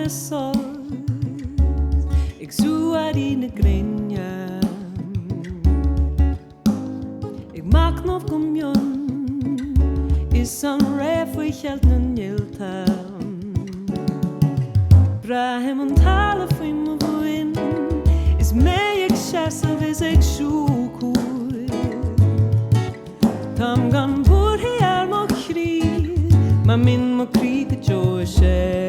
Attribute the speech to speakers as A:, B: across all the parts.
A: sol. Ik zoe uit in de grinja. Ik maak nog communion. Is een ref voor geld en jelta. Brahim en talen voor me win. Is mij ik chasser is ik zoek. Tam gan boer hij mag krie. Maar min mag krieke joosje.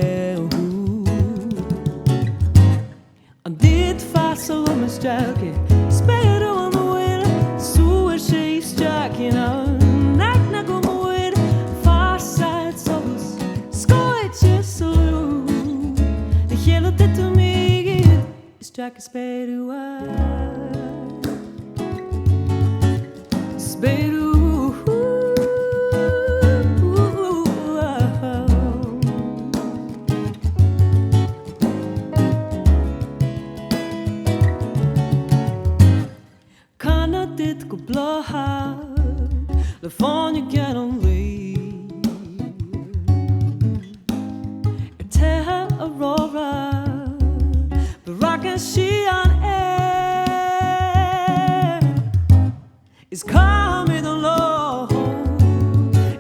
A: En dit vassel om een stukje. Spéir Rua om de wil. Zoe sheef stukje nou. Nak nak om de wil. Vassel zoals. Skoitje zo. De hele tijd om mij. Stukje Spéir Rua. Spéir Rua. Dit go blaha, le fon je get on leave. Teha aurora, baraka she on air. Is coming along,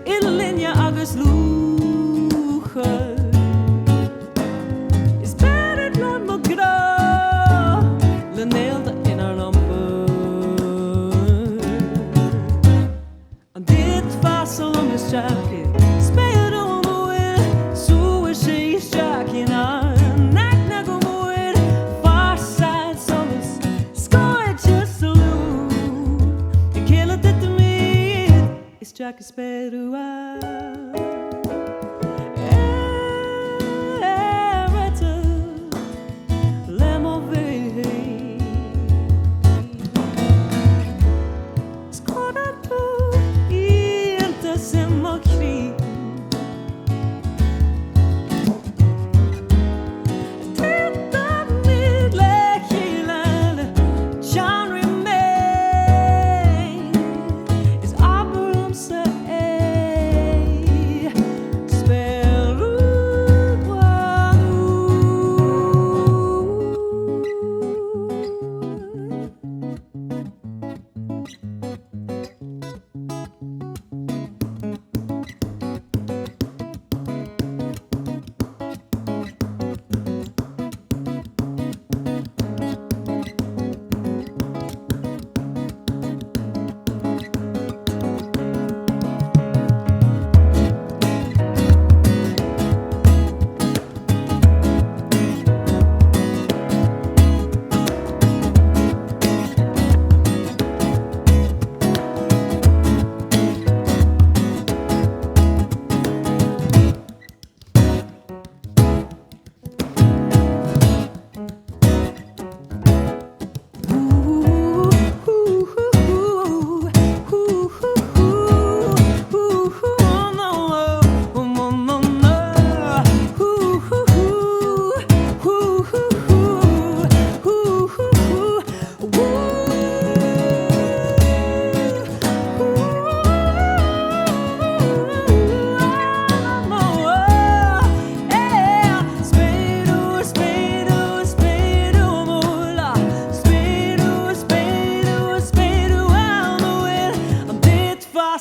A: idirnáisiúnta agus lucha. Is better than my grow, le nailed in our lumber. Salom is jacket, Spéir Rua om de wil. Zoe sheef stukje nou. Nak nak om de wil. Varside soms, skoitje zo. De hele tijd om mij. Is jacket Spéir Rua.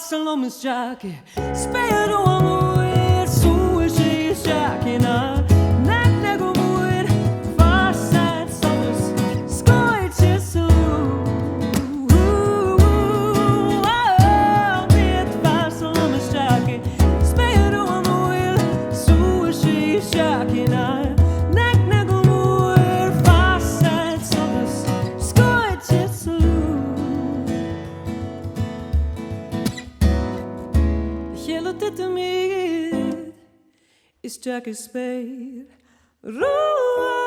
A: Salom is jacket, Spéir Rua om de wil. Zoe sheef stukje nou. Nak nak om de wil. Varside soms, skoitje zo. Dit vassel is jacket, Spéir Rua om de wil. Zoe sheef stukje nou. Nak nak om de wil. Varside soms, skoitje zo. Hele tijd om mij is jacket Spéir Rua.